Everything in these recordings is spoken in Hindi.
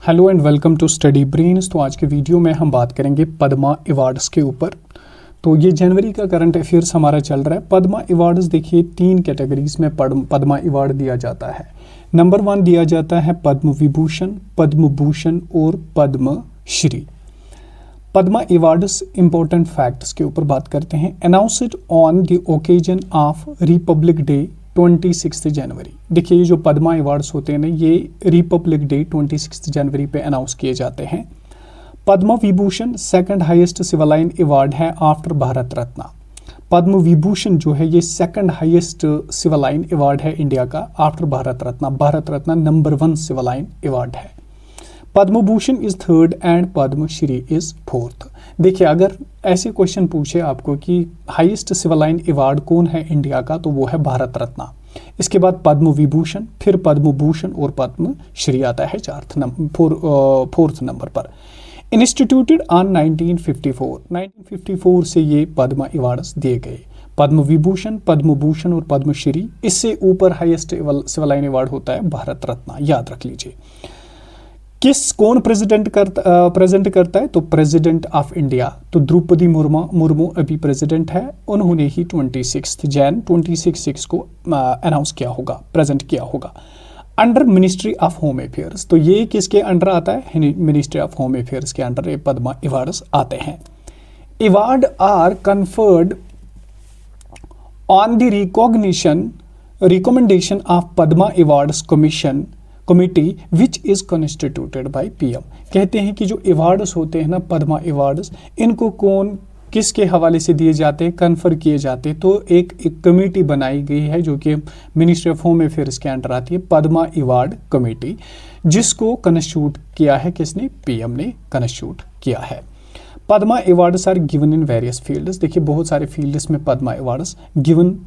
Hello and welcome to study brains. तो आज के वीडियो में हम बात करेंगे पद्मा अवार्ड्स के ऊपर। तो ये जनवरी का करंट अफेयर्स हमारा चल रहा है। पद्मा अवार्ड्स देखिए 3 कैटेगरीज में पद्मा अवार्ड दिया जाता है। नंबर 1 दिया जाता है पद्म विभूषण, पद्म भूषण और Padma Shri. Padma awards important facts के ऊपर बात करते हैं। Announced on the occasion of Republic Day 26 जनवरी। देखिए ये जो पद्मा अवार्ड्स होते हैं ना, ये रिपब्लिक डे 26 जनवरी पे अनाउंस किए जाते हैं। Padma Vibhushan second highest civilian award है आफ्टर भारत रत्न। पद्म विभूषण जो है ये सेकंड हाईएस्ट सिविलाइन अवार्ड है इंडिया का after Bharat Ratna. Bharat Ratna number 1 civilian award है। Padma Bhushan is 3rd and Padma Shri is 4th। देखिए अगर ऐसे क्वेश्चन पूछे आपको कि हाईएस्ट सिविलाइन अवार्ड कौन है इंडिया का, तो वो है भारत रत्न। इसके बाद पद्म विभूषण, फिर पद्म भूषण और पद्म श्री आता है 4th नंबर पर। इंस्टीट्यूटेड ऑन 1954 से ये पद्म अवार्ड्स दिए गए। पद्म विभूषण, पद्म भूषण और पद्म श्री, इससे ऊपर हाईएस्ट सिविलाइन अवार्ड होता है भारत रत्न, याद रख लीजिए। कौन प्रेजेंट करता है, तो प्रेसिडेंट ऑफ इंडिया, तो द्रौपदी मुर्मू अभी प्रेसिडेंट है। उन्होंने ही 26 को अनाउंस किया होगा, प्रेजेंट किया होगा। Under ministry of home affairs, तो ये किसके अंडर आता है, मिनिस्ट्री ऑफ होम अफेयर्स के अंडर ये पद्मा अवार्ड्स आते हैं। Award are conferred on the recommendation of Padma awards committee which is constituted by PM. कहते हैं कि जो अवार्ड्स होते हैं ना, पद्मा अवार्ड्स, इनको किसके हवाले से दिए जाते हैं, कन्फर किए जाते हैं। तो एक कमेटी बनाई गई है जो कि मिनिस्ट्री ऑफ होम अफेयर्स के अंडर आती है, पद्मा अवार्ड कमेटी, जिसको कॉन्स्टिट्यूट किया है किसने, पीएम ने कॉन्स्टिट्यूट किया है। Padma awards are given in various fields. देखिए बहुत सारे फील्ड्स में पद्मा अवार्ड्स गिवन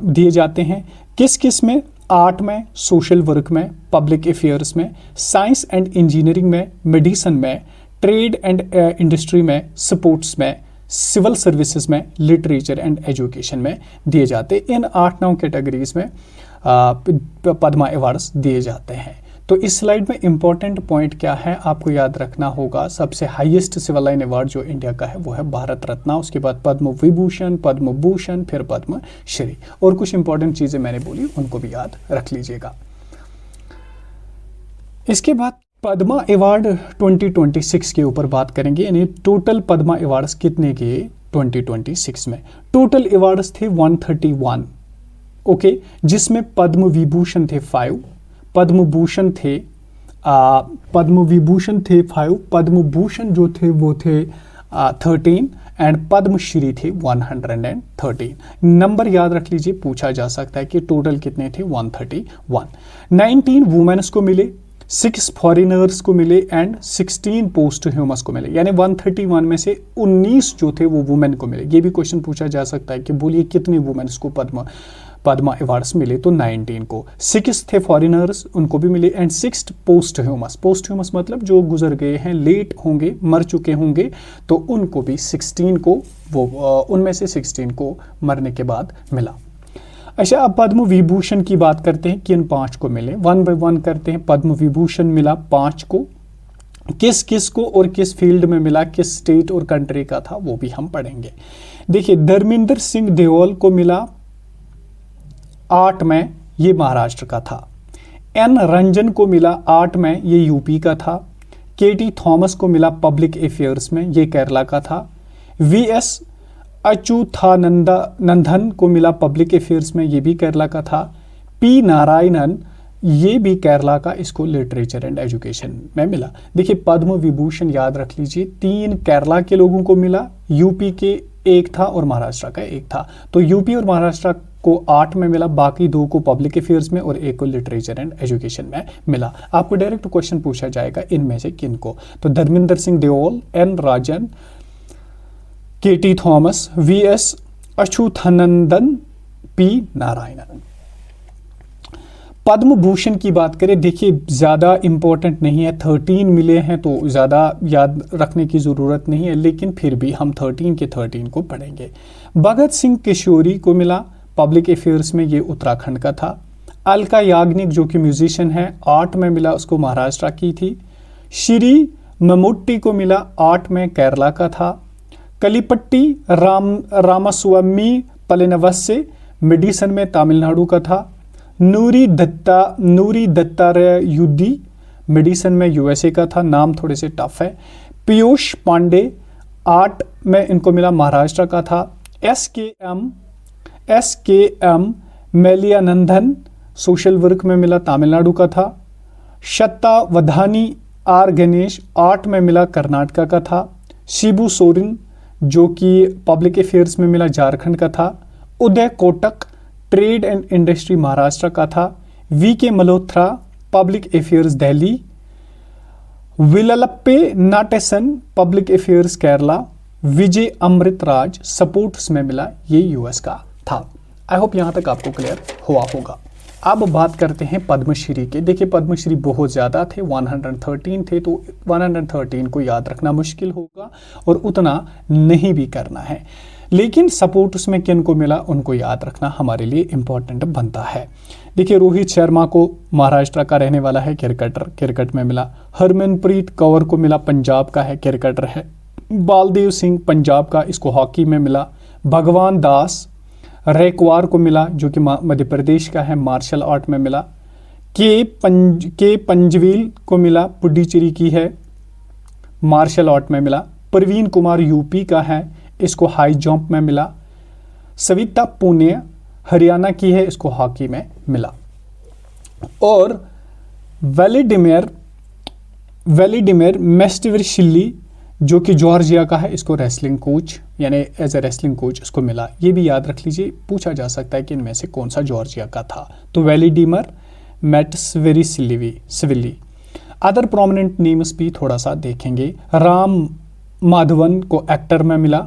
दिए जाते हैं। किस में, आर्ट में, सोशल वर्क में, पब्लिक अफेयर्स में, साइंस एंड इंजीनियरिंग में, मेडिसिन में, ट्रेड एंड इंडस्ट्री में, स्पोर्ट्स में, सिविल सर्विसेज में, लिटरेचर एंड एजुकेशन में दिए जाते हैं। इन 8-9 कैटेगरीज में पद्मा अवार्ड्स दिए जाते हैं। तो इस स्लाइड में इंपॉर्टेंट पॉइंट क्या है आपको याद रखना होगा। सबसे हाईएस्ट सिविलाइन अवार्ड जो इंडिया का है वो है भारत रत्न, उसके बाद पद्म विभूषण, पद्म भूषण, फिर पद्म श्री। और कुछ इंपॉर्टेंट चीजें मैंने बोली, उनको भी याद रख लीजिएगा। इसके बाद पद्मा अवार्ड 2026 के ऊपर बात करेंगे, यानी टोटल पद्मा अवार्ड्स कितने के 2026 में। टोटल अवार्ड्स थे 131, ओके, जिसमें पद्म विभूषण थे 5, पद्म भूषण थे 5, पद्म भूषण जो थे वो थे 13 एंड पद्म श्री थे 113। नंबर याद रख लीजिए, पूछा जा सकता है कि टोटल कितने थे, 131। 19 वुमेन्स को मिले, 6 फॉरेनर्स को मिले एंड 16 पोस्ट ह्यूमस को मिले, यानी 131 में से 19 जो थे वो वुमेन को मिले। ये भी क्वेश्चन पूछा जा सकता है कि बोलिए कितने वुमेन्स को पद्मा अवार्ड्स मिले, तो 19 को। 6 थे फॉरेनर्स, उनको भी मिले एंड 6 पोस्ट ह्यूमस मतलब जो गुजर गए हैं, लेट होंगे, मर चुके होंगे, तो उनको भी 16 को, वो उनमें से 16 को मरने के बाद मिला। अच्छा, अब पद्म विभूषण की बात करते हैं, किन 5 को मिले, 1 बाय 1 करते हैं। पद्म विभूषण मिला 5 को, किस को और किस फील्ड में मिला, किस स्टेट और कंट्री का था, वो भी हम पढ़ेंगे। देखिए धर्मेंद्र सिंह देओल को मिला आर्ट में, ये महाराष्ट्र का था। एन रंजन को मिला आर्ट में, ये यूपी का था। केटी थॉमस को मिला पब्लिक अफेयर्स में, ये केरला का था। वीएस अच्युतानंदन को मिला पब्लिक अफेयर्स में, ये भी केरला का था। पी नारायणन, ये भी केरला का, इसको लिटरेचर एंड एजुकेशन में मिला। देखिए पद्म विभूषण याद रख लीजिए, 3 केरला के लोगों को मिला, यूपी के 1 था और महाराष्ट्र का 1 था। तो यूपी और महाराष्ट्र को आर्ट में मिला, बाकी 2 को पब्लिक अफेयर्स में और 1 को लिटरेचर एंड एजुकेशन में मिला। आपको डायरेक्ट क्वेश्चन पूछा जाएगा इनमें से किन को, तो Dharmendra Singh Deol, N Rajan, KT Thomas, VS Achuthanandan, P Narayanan. Padma Bhushan की बात करें, देखिए ज़्यादा इंपॉर्टेंट नहीं है, 13 मिले हैं तो ज़्यादा याद रखने की ज़रूरत नहीं है, लेकिन फिर भी हम 13 के 13 को पढ़ेंगे। भगत सिंह किशोरी को मिला पब्लिक अफेयर्स में, ये उत्तराखंड का था। अलका याग्निक जो कि म्यूजिशियन है, आर्ट में मिला, उसको महाराष्ट्र की थी। श्री मम्मुट्टी को मिला आर्ट में केरला का था। कलिपट्टी रामास्वामी पलेनवसे मेडिसन में तमिलनाडु का था। नूरी दत्तारेयुडी मेडिसन में यूएसए का था। नाम थोड़े से टफ है। पीयूष पांडे आर्ट में इनको मिला महाराष्ट्र का था। एस के एम मेलियानंदन सोशल वर्क में मिला तमिलनाडु का था। शतावधानी आर गणेश आर्ट में मिला कर्नाटका का था। शिबू सोरेन जो कि पब्लिक अफेयर्स में मिला झारखंड का था। Uday Kotak trade and industry Maharashtra का था। V K Malhotra public affairs Delhi. Vellappally Natesan public affairs Kerala. Vijay Amritraj sports में मिला, ये यूएस का था। आई होप यहां तक आपको क्लियर हुआ होगा। अब बात करते हैं पद्मश्री के। देखिए पद्मश्री बहुत ज़्यादा थे, 113 थे, तो 113 को याद रखना मुश्किल होगा और उतना नहीं भी करना है, लेकिन सपोर्ट उसमें किन को मिला उनको याद रखना हमारे लिए इम्पोर्टेंट बनता है। देखिए रोहित शर्मा को महाराष्ट्र का रहने वाला है, क्रिकेटर, क्रिकेट में मिला। हरमनप्रीत कौर को मिला, पंजाब का है, क्रिकेटर है। बालदेव सिंह पंजाब का, इसको हॉकी में मिला। भगवान दास रैकवार को मिला जो कि मध्य प्रदेश का है, मार्शल आर्ट में मिला। के पंजवील को मिला, पुडुचेरी की है, मार्शल आर्ट में मिला। प्रवीण कुमार यूपी का है, इसको हाई जंप में मिला। सविता पुणे हरियाणा की है, इसको हॉकी में मिला। और वेलिडिमिर मेस्टविशविली जो कि जॉर्जिया का है, इसको रेसलिंग कोच यानी एज ए रेसलिंग कोच इसको मिला। ये भी याद रख लीजिए, पूछा जा सकता है कि इनमें से कौन सा जॉर्जिया का था। तो वेलिडिमिर मेटसविशविली। अदर प्रोमिनेंट नेम्स भी थोड़ा सा देखेंगे। राम माधवन को एक्टर में मिला।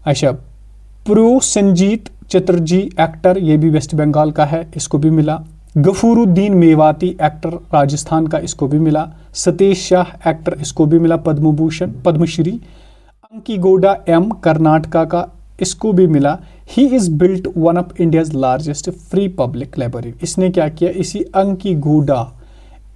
अच्छा, प्रोसेनजीत चटर्जी एक्टर, ये भी वेस्ट बंगाल का है, इसको भी मिला। गफूरुद्दीन मेवाती एक्टर राजस्थान का, इसको भी मिला। सतीश शाह एक्टर, इसको भी मिला पद्मभूषण पद्मश्री। अंकीगोडा एम कर्नाटका का, इसको भी मिला। He is built one of India's largest free public library. इसने क्या किया, इसी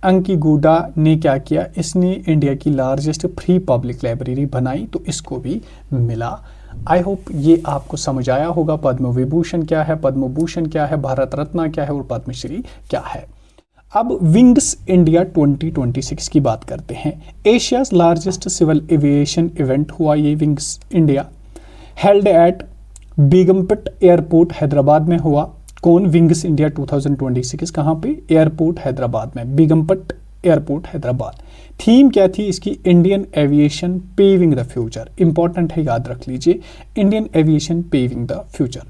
अंकीगोडा ने क्या किया, इसने इंडिया की लार्जेस्ट फ्री पब्लिक लाइब्रेरी बनाई, तो इसको भी मिला। आई होप ये आपको समझ आया होगा पद्म विभूषण क्या है, पद्मभूषण क्या है, भारत रत्न क्या है और पद्मश्री क्या है। अब विंग्स इंडिया 2026 की बात करते हैं। Asia's largest civil aviation event हुआ ये wings India, held at Begumpet airport Hyderabad में हुआ। कौन, विंग्स इंडिया 2026 कहाँ पे, एयरपोर्ट हैदराबाद में, बेगमपेट एयरपोर्ट हैदराबाद। थीम क्या थी इसकी, Indian aviation paving the future. Important है, याद रख लीजिए, Indian aviation paving the future.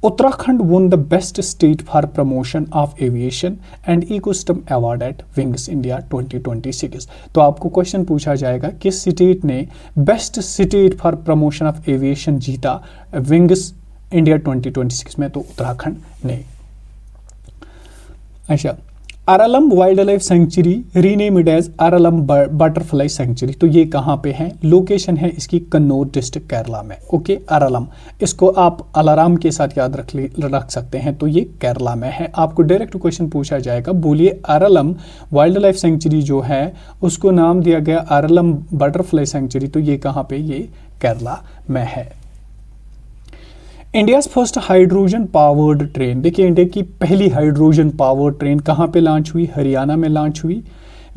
Uttarakhand won the best state for promotion of aviation and ecosystem award at Wings India 2026। तो आपको क्वेश्चन पूछा जाएगा किस स्टेट ने best state for promotion of aviation जीता विंग्स इंडिया 2026 में, तो उत्तराखंड ने। अच्छा, Aralam wildlife sanctuary renamed as Aralam butterfly sanctuary, तो ये कहाँ पे है, लोकेशन है इसकी कन्नौज डिस्ट्रिक्ट केरला में। ओके, अरालम, इसको आप अलाराम के साथ याद रख सकते हैं, तो ये केरला में है। आपको डायरेक्ट क्वेश्चन पूछा जाएगा, बोलिए अरालम वाइल्ड लाइफ सेंचुरी जो है उसको नाम दिया गया अरालम बटरफ्लाई सेंचुरी, तो ये कहाँ पे, ये केरला में है। India's first hydrogen powered train, देखिए इंडिया की पहली हाइड्रोजन पावर्ड ट्रेन कहाँ पे लॉन्च हुई, हरियाणा में लॉन्च हुई।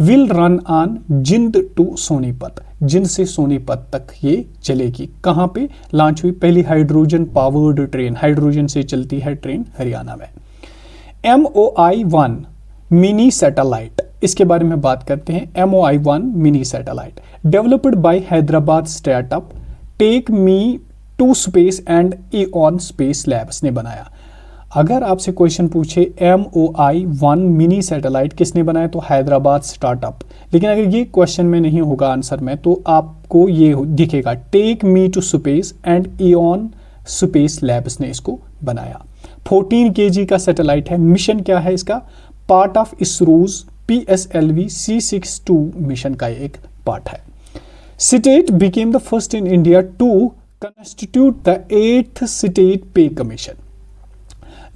Will run on Jind to Sonipat, जिंद से सोनीपत तक ये चलेगी। कहाँ पे लॉन्च हुई पहली हाइड्रोजन पावर्ड ट्रेन, हाइड्रोजन से चलती है ट्रेन, हरियाणा में। MOI-1 मिनी सैटेलाइट, इसके बारे में बात करते हैं। MOI-1 mini satellite developed by Hyderabad startup take me to space and eon space labs ने बनाया। अगर आपसे क्वेश्चन पूछे MOI-1 मिनी सैटेलाइट किसने बनाया, तो हैदराबाद स्टार्टअप। लेकिन अगर ये क्वेश्चन में नहीं होगा आंसर में, तो आपको ये दिखेगा take me to space and eon space labs ने इसको बनाया। 14 kg का सैटेलाइट है। मिशन क्या है इसका, part of ISRO's PSLV C62 mission का एक पार्ट है। State became the first in India to constitute the 8th state pay commission.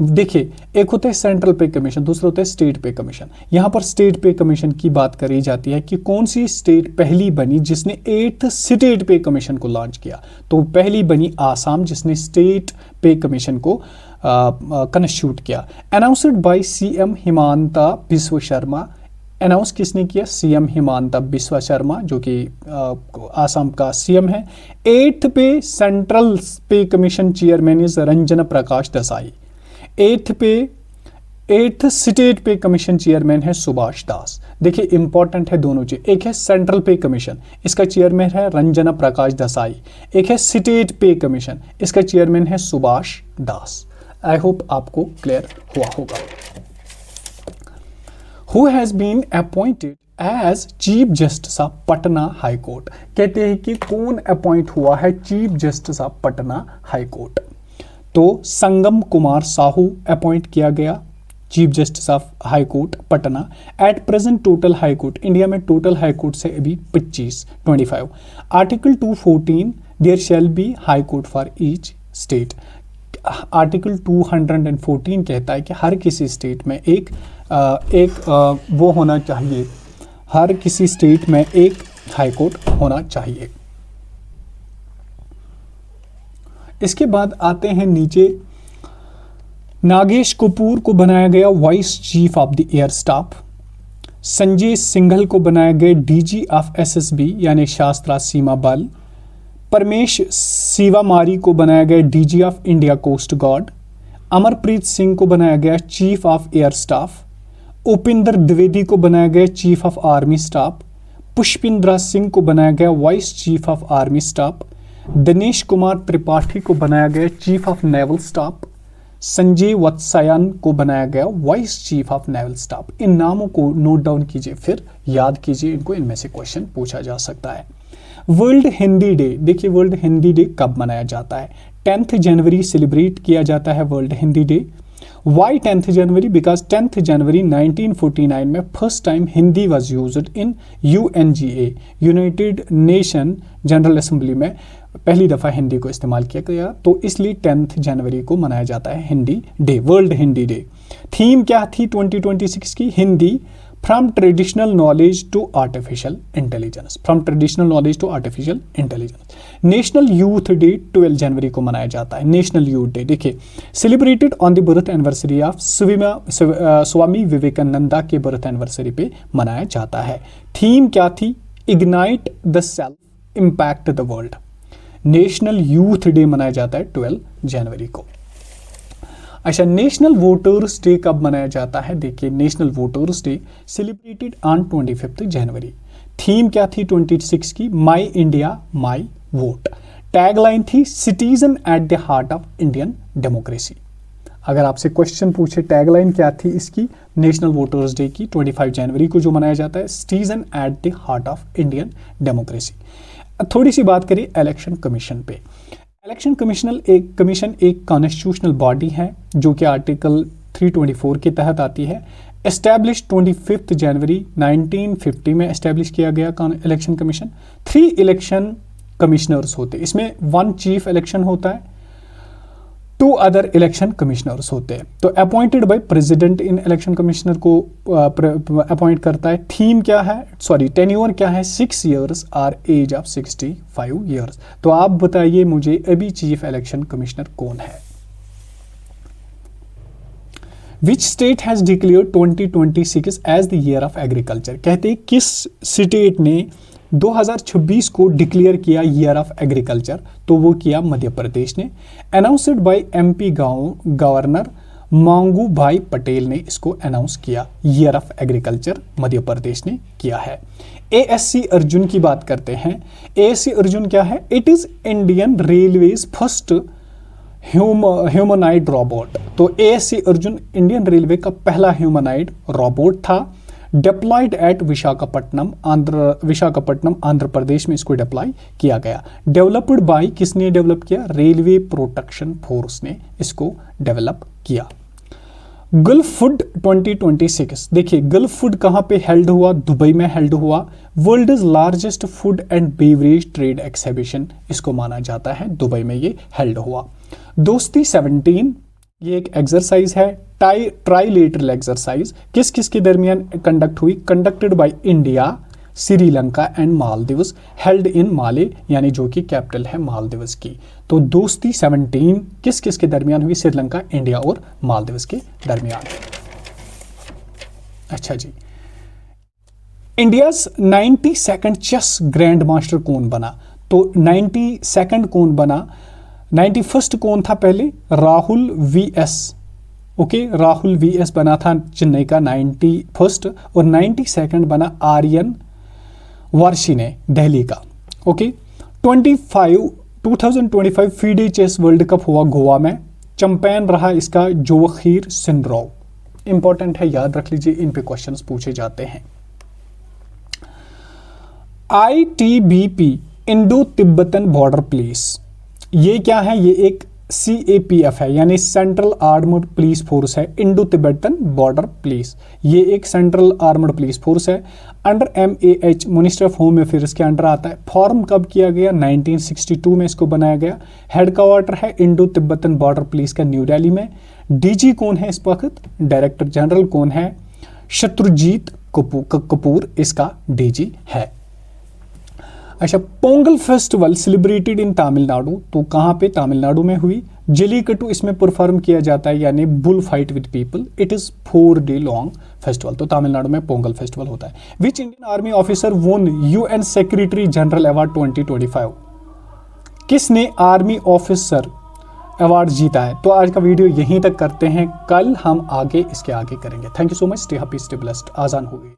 देखिए, एक होता है सेंट्रल पे कमीशन, दूसरा होता है स्टेट पे कमीशन। यहां पर स्टेट पे कमीशन की बात करी जाती है कि कौन सी स्टेट पहली बनी जिसने 8th स्टेट पे कमीशन को लॉन्च किया। तो पहली बनी आसाम, जिसने स्टेट पे कमीशन को कंस्टिट्यूट किया। Announced by CM Himanta Biswa Sharma. Announce किसने किया? सीएम हिमांता बिस्वा शर्मा, जो कि आसाम का सीएम है। 8th पे सेंट्रल पे commission chairman is Ranjana Prakash Desai. 8th state pay commission chairman है सुभाष दास। देखिए, इंपॉर्टेंट है दोनों चीज। एक है सेंट्रल पे कमीशन, इसका चेयरमैन है रंजना प्रकाश देसाई। एक है स्टेट पे कमीशन, इसका चेयरमैन है सुभाष दास। आई होप आपको क्लियर हुआ होगा। Who has been appointed as chief justice of Patna high court? कहते हैं कि कौन अपॉइंट हुआ है chief justice of Patna high court? तो संगम कुमार साहू अपॉइंट किया गया chief justice of high court Patna. At present total high court, India में टोटल हाई कोर्ट से अभी 25। Article 214, there shall be high court for each state. Article 214 कहता है कि हर किसी स्टेट में एक वो होना चाहिए, हर किसी स्टेट में एक हाई कोर्ट होना चाहिए। इसके बाद आते हैं नीचे, नागेश कपूर को बनाया गया vice chief of the air staff. Sanjay Singhal को बनाया गया डीजी ऑफ एसएसबी यानी शास्त्रा सीमा बल। परमेश सीवामारी को बनाया गया DG of India coast guard. Amarpreet Singh को बनाया गया chief of air staff. Upinder Dwivedi को बनाया गया chief of army staff. Pushpendra Singh को बनाया गया vice chief of army staff. Dinesh Kumar Tripathi को बनाया गया chief of naval staff. Sanjay Vatsayan को बनाया गया vice chief of naval staff. इन नामों को नोट डाउन कीजिए, फिर याद कीजिए इनको, इनमें से क्वेश्चन पूछा जा सकता है। वर्ल्ड हिंदी डे, देखिए वर्ल्ड हिंदी डे कब मनाया जाता है? 10th जनवरी सेलिब्रेट किया जाता है world Hindi day. Why 10th January? Because 10th January 1949 में first time Hindi was used in UNGA, united nation general assembly में पहली दफ़ा हिंदी को इस्तेमाल किया गया, तो इसलिए 10th जनवरी को मनाया जाता है Hindi Day, World Hindi Day. Theme क्या थी 2026 की? Hindi from traditional knowledge to artificial intelligence, from traditional knowledge to artificial intelligence. National Youth Day 12 जनवरी को मनाया जाता है, नेशनल यूथ डे। देखिए, celebrated on the birth anniversary of Swami Vivekananda के बर्थ एनिवर्सरी पे मनाया जाता है। थीम क्या थी? Ignite the self, impact the world. National Youth day मनाया जाता है 12 जनवरी को। अच्छा, नेशनल वोटर्स डे कब मनाया जाता है? देखिए, national voters day celebrated on 25 January. Theme क्या थी 26 की? माई इंडिया माई वोट। टैगलाइन थी citizen at the heart of Indian democracy. अगर आपसे क्वेश्चन पूछे टैगलाइन क्या थी इसकी, नेशनल वोटर्स डे की 25 जनवरी को जो मनाया जाता है, citizen at the heart of Indian democracy. थोड़ी सी बात करिए इलेक्शन कमीशन पे। इलेक्शन कमीशन एक कॉन्स्टिट्यूशनल बॉडी है जो कि आर्टिकल 324 के तहत आती है। एस्टैब्लिश 25 जनवरी 1950 में एस्टैब्लिश किया गया इलेक्शन कमीशन। 3 इलेक्शन कमिश्नर्स होते, इसमें 1 चीफ इलेक्शन होता है, 2 अदर इलेक्शन कमिश्नर्स होते हैं। तो appointed by president in election commissioner को अपॉइंट करता है। थीम क्या है, टेन्योर क्या है? 6 years और एज ऑफ 65 years। तो आप बताइए मुझे अभी चीफ इलेक्शन कमिश्नर कौन है? Which state has declare 2026 as the year of agriculture? कहते हैं किस स्टेट ने 2026 को डिक्लेयर किया ईयर ऑफ एग्रीकल्चर? तो वो किया मध्य प्रदेश ने। अनाउंसड बाय MP गवर्नर मांगू भाई पटेल ने इसको अनाउंस किया, year of agriculture Madhya Pradesh ने किया है। ASC अर्जुन की बात करते हैं। ASC अर्जुन क्या है? It is Indian railways first humanoid robot. तो ASC अर्जुन इंडियन रेलवे का पहला ह्यूमनाइड रोबोट था। डिप्लॉयड एट विशाखापट्टनम आंध्र प्रदेश में इसको डिप्लॉय किया गया। डेवलप्ड बाय, किसने डेवलप किया? रेलवे प्रोटेक्शन फोर्स ने इसको डेवलप किया। गल्फ फूड 2026, देखिए गल्फ फूड कहाँ पे हेल्ड हुआ? दुबई में हेल्ड हुआ। World is largest food and beverage trade exhibition इसको माना जाता है, दुबई में ये हेल्ड हुआ। दोस्ती 17 ये एक एक्सरसाइज है, ट्राइलेटरल एक्सरसाइज, किस किस के दरमियान कंडक्ट हुई? Conducted by India, Sri Lanka and Maldives, held in Male, यानी जो कि कैपिटल है मालदीव्स की। तो दोस्ती 17 किस किस के दरमियान हुई? श्रीलंका, इंडिया और मालदीव्स के दरमियान। अच्छा जी, India's 92nd chess grandmaster कौन बना? तो 92nd कौन बना? 91st कौन था पहले? Rahul VS. Okay, Rahul VS बना था चेन्नई का 91st, और 92nd बना आर्यन वार्शी ने दिल्ली का। Okay, 2025 FIDE chess world cup हुआ गोवा में, चैंपियन रहा इसका जोखीर सिंद्रोव। इंपॉर्टेंट है, याद रख लीजिए, इन पे क्वेश्चंस पूछे जाते हैं। ITBP, Indo Tibetan border police, ये क्या है? ये एक CAPF है, यानी सेंट्रल आर्मड पुलिस फोर्स है। इंडो तिब्बतन बॉर्डर पुलिस, ये एक सेंट्रल आर्मड पुलिस फोर्स है। Under MAH, minister of home affairs के अंडर आता है। फॉर्म कब किया गया? 1962 में इसको बनाया गया। हेडक्वार्टर है इंडो तिब्बतन बॉर्डर पुलिस का न्यू दिल्ली में। DG कौन है इस वक्त? डायरेक्टर जनरल कौन है? शत्रुजीत कपूर इसका DG है। अच्छा, Pongal festival celebrated in Tamil Nadu, तो कहाँ पे? तमिलनाडु में हुई। जलीकट्टू इसमें परफॉर्म किया जाता है, यानी bull fight with people. It is 4 day long festival, तो तमिलनाडु में पोंगल फेस्टिवल होता है। विच इंडियन आर्मी ऑफिसर वोन UN सेक्रेटरी जनरल अवार्ड 2025? किसने आर्मी ऑफिसर अवार्ड जीता है? तो आज का वीडियो यहीं तक करते हैं, कल हम आगे इसके आगे करेंगे। Thank you so much, stay happy, stay blessed. आजान हो गई।